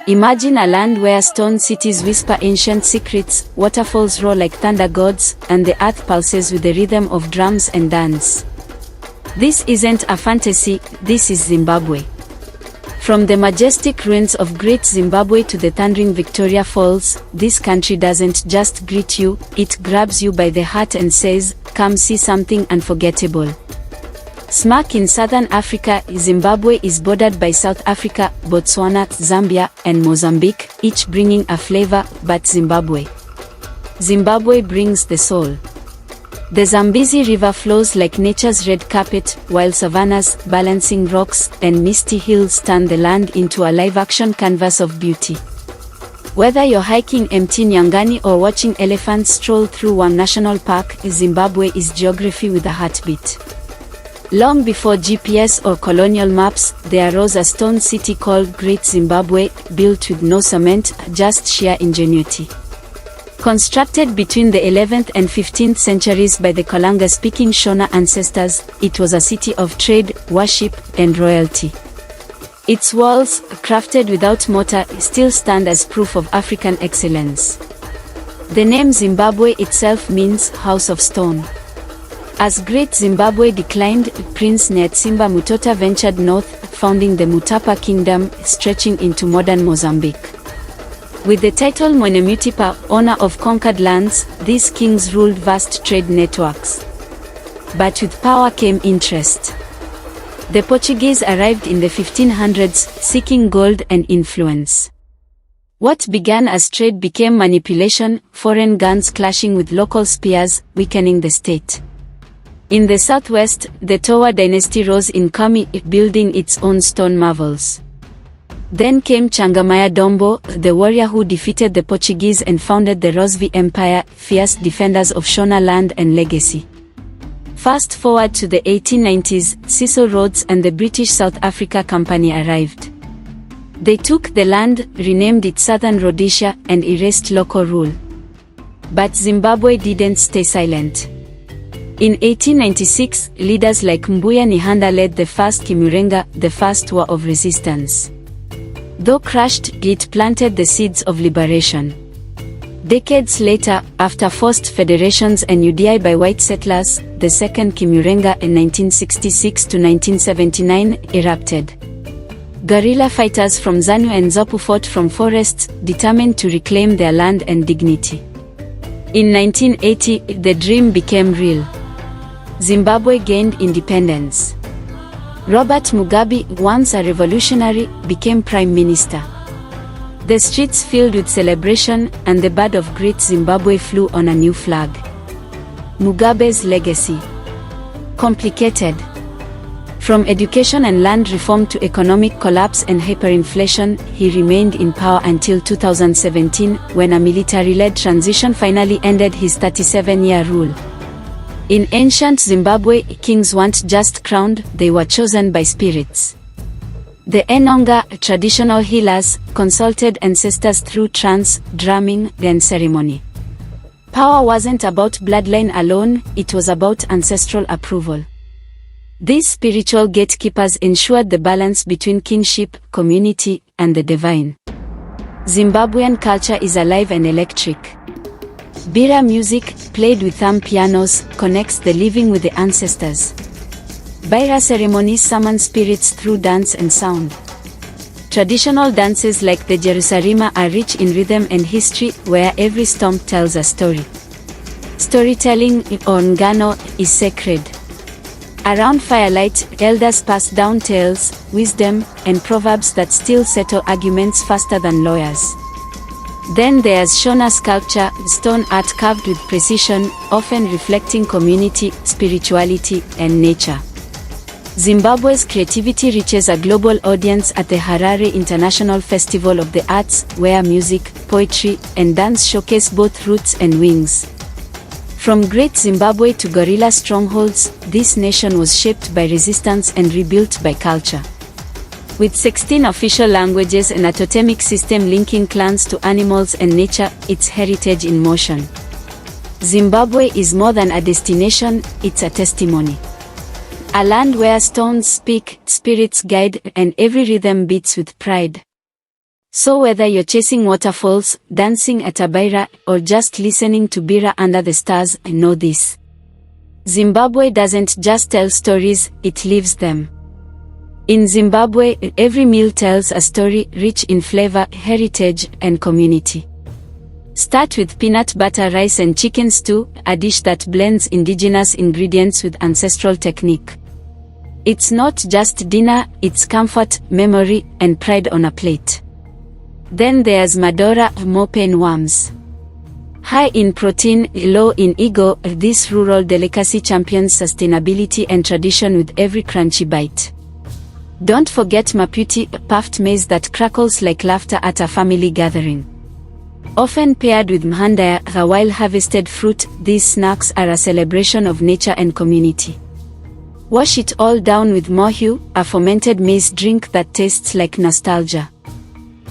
Imagine a land where stone cities whisper ancient secrets, waterfalls roar like thunder gods, and the earth pulses with the rhythm of drums and dance. This isn't a fantasy, this is Zimbabwe. From the majestic ruins of Great Zimbabwe to the thundering Victoria Falls, this country doesn't just greet you, it grabs you by the heart and says, "Come see something unforgettable." Smack in southern Africa, Zimbabwe is bordered by South Africa, Botswana, Zambia, and Mozambique, each bringing a flavor, but Zimbabwe brings the soul. The Zambezi River flows like nature's red carpet, while savannas, balancing rocks, and misty hills turn the land into a live-action canvas of beauty. Whether you're hiking empty Nyangani or watching elephants stroll through one national park, Zimbabwe is geography with a heartbeat. Long before GPS or colonial maps, there arose a stone city called Great Zimbabwe, built with no cement, just sheer ingenuity. Constructed between the 11th and 15th centuries by the Kalanga-speaking Shona ancestors, it was a city of trade, worship, and royalty. Its walls, crafted without mortar, still stand as proof of African excellence. The name Zimbabwe itself means house of stone. As Great Zimbabwe declined, Prince Nyatsimba Mutota ventured north, founding the Mutapa Kingdom, stretching into modern Mozambique. With the title Mwenemutipa, owner of conquered lands, these kings ruled vast trade networks. But with power came interest. The Portuguese arrived in the 1500s, seeking gold and influence. What began as trade became manipulation, foreign guns clashing with local spears, weakening the state. In the southwest, the Towa dynasty rose in Khami, building its own stone marvels. Then came Changamire Dombo, the warrior who defeated the Portuguese and founded the Rosvi Empire, fierce defenders of Shona land and legacy. Fast forward to the 1890s, Cecil Rhodes and the British South Africa Company arrived. They took the land, renamed it Southern Rhodesia, and erased local rule. But Zimbabwe didn't stay silent. In 1896, leaders like Mbuya Nihanda led the first Kimurenga, the first war of resistance. Though crushed, it planted the seeds of liberation. Decades later, after forced federations and UDI by white settlers, the second Kimurenga in 1966 to 1979 erupted. Guerrilla fighters from ZANU and ZAPU fought from forests, determined to reclaim their land and dignity. In 1980, the dream became real. Zimbabwe gained independence. Robert Mugabe, once a revolutionary, became prime minister. The streets filled with celebration, and the bird of Great Zimbabwe flew on a new flag. Mugabe's legacy. Complicated. From education and land reform to economic collapse and hyperinflation, he remained in power until 2017, when a military-led transition finally ended his 37-year rule. In ancient Zimbabwe, kings weren't just crowned, they were chosen by spirits. The Enonga, traditional healers, consulted ancestors through trance, drumming, and ceremony. Power wasn't about bloodline alone, it was about ancestral approval. These spiritual gatekeepers ensured the balance between kinship, community, and the divine. Zimbabwean culture is alive and electric. Mbira music, played with thumb pianos, connects the living with the ancestors. Mbira ceremonies summon spirits through dance and sound. Traditional dances like the Jerusalema are rich in rhythm and history, where every stomp tells a story. Storytelling, or ngano, is sacred. Around firelight, elders pass down tales, wisdom, and proverbs that still settle arguments faster than lawyers. Then there's Shona sculpture, stone art carved with precision, often reflecting community, spirituality, and nature. Zimbabwe's creativity reaches a global audience at the Harare International Festival of the Arts, where music, poetry, and dance showcase both roots and wings. From Great Zimbabwe to guerrilla strongholds, this nation was shaped by resistance and rebuilt by culture. With 16 official languages and a totemic system linking clans to animals and nature, its heritage in motion. Zimbabwe is more than a destination, it's a testimony. A land where stones speak, spirits guide, and every rhythm beats with pride. So whether you're chasing waterfalls, dancing at a Mbira, or just listening to Mbira under the stars, know this. Zimbabwe doesn't just tell stories, it lives them. In Zimbabwe, every meal tells a story rich in flavor, heritage, and community. Start with peanut butter rice and chicken stew, a dish that blends indigenous ingredients with ancestral technique. It's not just dinner, it's comfort, memory, and pride on a plate. Then there's Madora, mopane worms. High in protein, low in ego, this rural delicacy champions sustainability and tradition with every crunchy bite. Don't forget maputi, puffed maize that crackles like laughter at a family gathering. Often paired with mhandaya, a wild-harvested fruit, these snacks are a celebration of nature and community. Wash it all down with mohu, a fermented maize drink that tastes like nostalgia.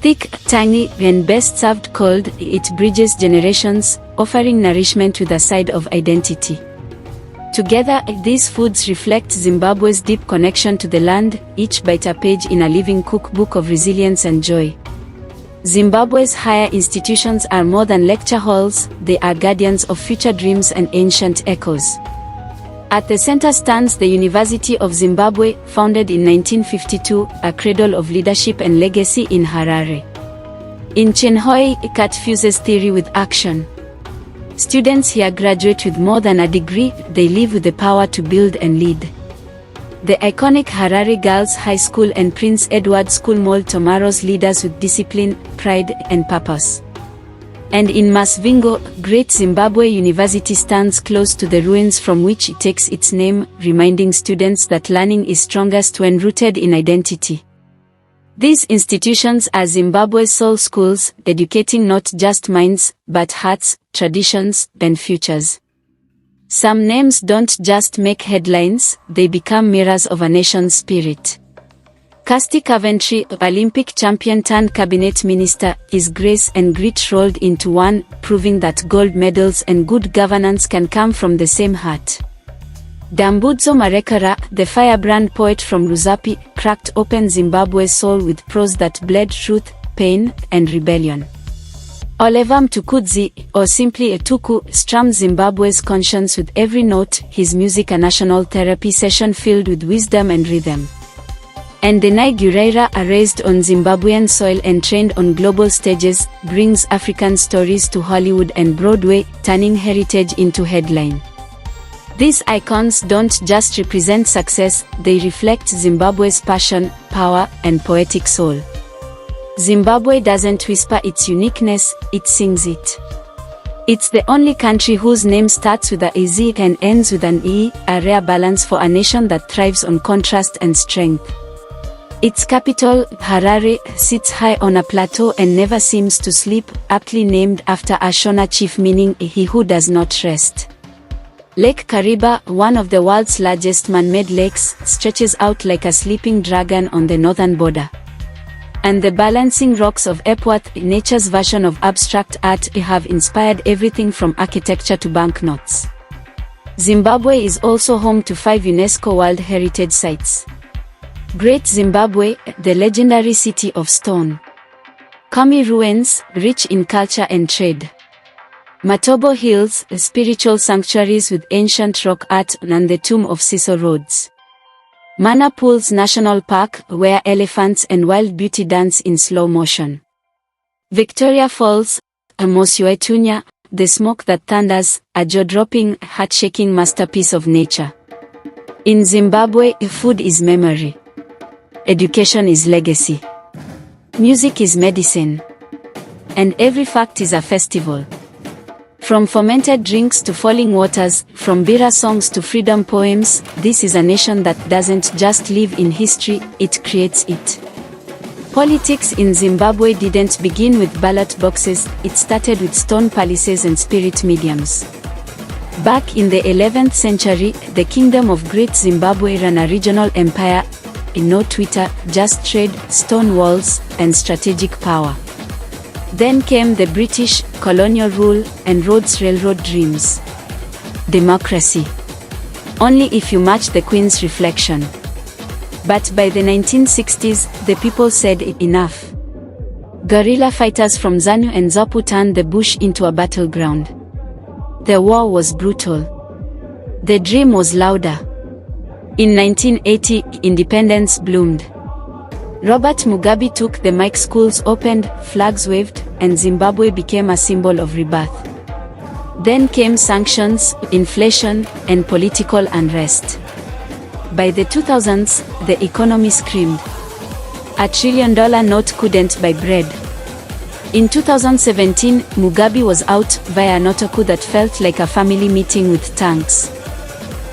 Thick, tangy, and best served cold, it bridges generations, offering nourishment with a side of identity. Together, these foods reflect Zimbabwe's deep connection to the land, each bite a page in a living cookbook of resilience and joy. Zimbabwe's higher institutions are more than lecture halls, they are guardians of future dreams and ancient echoes. At the center stands the University of Zimbabwe, founded in 1952, a cradle of leadership and legacy in Harare. In Chenhoi, it fuses theory with action. Students here graduate with more than a degree, they live with the power to build and lead. The iconic Harare Girls High School and Prince Edward School mold tomorrow's leaders with discipline, pride, and purpose. And in Masvingo, Great Zimbabwe University stands close to the ruins from which it takes its name, reminding students that learning is strongest when rooted in identity. These institutions are Zimbabwe's soul schools, educating not just minds, but hearts, traditions, and futures. Some names don't just make headlines, they become mirrors of a nation's spirit. Kirsty Coventry, Olympic champion turned cabinet minister, His Grace and grit rolled into one, proving that gold medals and good governance can come from the same heart. Dambudzo Marekara, the firebrand poet from Lusapi, cracked open Zimbabwe's soul with prose that bled truth, pain, and rebellion. Oliver Mtukudzi, or simply Etuku, strummed Zimbabwe's conscience with every note, his music a national therapy session filled with wisdom and rhythm. And Denai Gureira, raised on Zimbabwean soil and trained on global stages, brings African stories to Hollywood and Broadway, turning heritage into headline. These icons don't just represent success, they reflect Zimbabwe's passion, power, and poetic soul. Zimbabwe doesn't whisper its uniqueness, it sings it. It's the only country whose name starts with a Z and ends with an E, a rare balance for a nation that thrives on contrast and strength. Its capital, Harare, sits high on a plateau and never seems to sleep, aptly named after a Shona chief meaning he who does not rest. Lake Kariba, one of the world's largest man-made lakes, stretches out like a sleeping dragon on the northern border. And the balancing rocks of Epworth, nature's version of abstract art, have inspired everything from architecture to banknotes. Zimbabwe is also home to 5 UNESCO World Heritage Sites. Great Zimbabwe, the legendary city of stone. Khami ruins, rich in culture and trade. Matobo Hills, spiritual sanctuaries with ancient rock art, and the tomb of Cecil Rhodes. Mana Pools National Park, where elephants and wild beauty dance in slow motion. Victoria Falls, Mosioetunya, the smoke that thunders, a jaw-dropping, heart-shaking masterpiece of nature. In Zimbabwe, food is memory. Education is legacy. Music is medicine. And every fact is a festival. From fermented drinks to falling waters, from Mbira songs to freedom poems, this is a nation that doesn't just live in history, it creates it. Politics in Zimbabwe didn't begin with ballot boxes, it started with stone palaces and spirit mediums. Back in the 11th century, the Kingdom of Great Zimbabwe ran a regional empire, no Twitter, just trade, stone walls, and strategic power. Then came the British, colonial rule, and Rhodes Railroad dreams. Democracy. Only if you match the Queen's reflection. But by the 1960s, the people said enough. Guerrilla fighters from ZANU and ZAPU turned the bush into a battleground. The war was brutal. The dream was louder. In 1980, independence bloomed. Robert Mugabe took the mic, schools opened, flags waved, and Zimbabwe became a symbol of rebirth. Then came sanctions, inflation, and political unrest. By the 2000s, the economy screamed. $1 trillion note couldn't buy bread. In 2017, Mugabe was out via an autocoup that felt like a family meeting with tanks.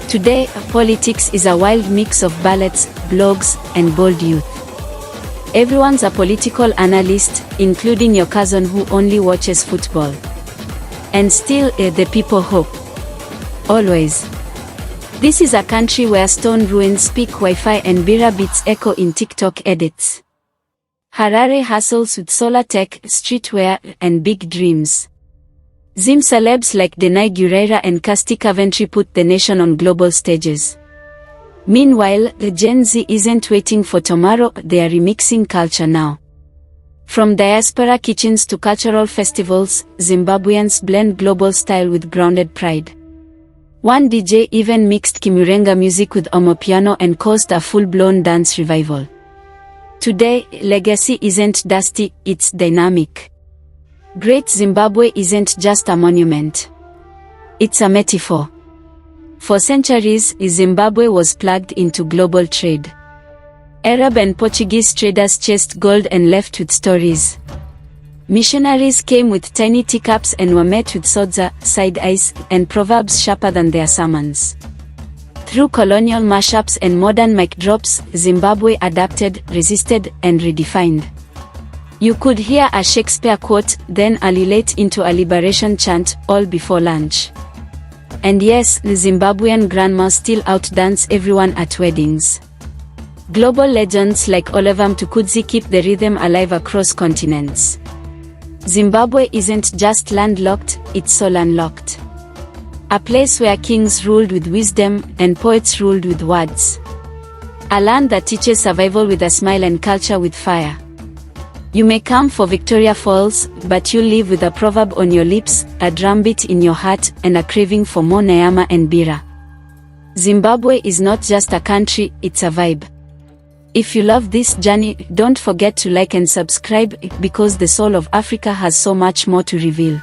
Today, politics is a wild mix of ballots, blogs, and bold youth. Everyone's a political analyst, including your cousin who only watches football. And still, the people hope. Always. This is a country where stone ruins speak Wi-Fi and Mbira beats echo in TikTok edits. Harare hustles with solar tech, streetwear, and big dreams. Zim celebs like Denai Guerreira and Casti Coventry put the nation on global stages. Meanwhile, the Gen Z isn't waiting for tomorrow, they are remixing culture now. From diaspora kitchens to cultural festivals, Zimbabweans blend global style with grounded pride. One DJ even mixed Kimurenga music with Omopiano and caused a full-blown dance revival. Today, legacy isn't dusty, it's dynamic. Great Zimbabwe isn't just a monument. It's a metaphor. For centuries, Zimbabwe was plugged into global trade. Arab and Portuguese traders chased gold and left with stories. Missionaries came with tiny teacups and were met with sodza, side eyes, and proverbs sharper than their sermons. Through colonial mashups and modern mic drops, Zimbabwe adapted, resisted, and redefined. You could hear a Shakespeare quote, then elevate into a liberation chant, all before lunch. And yes, the Zimbabwean grandmas still outdance everyone at weddings. Global legends like Oliver Mtukudzi keep the rhythm alive across continents. Zimbabwe isn't just landlocked, it's soul unlocked. A place where kings ruled with wisdom and poets ruled with words. A land that teaches survival with a smile and culture with fire. You may come for Victoria Falls, but you'll leave with a proverb on your lips, a drumbeat in your heart, and a craving for more Nyama and Mbira. Zimbabwe is not just a country, it's a vibe. If you love this journey, don't forget to like and subscribe, because the soul of Africa has so much more to reveal.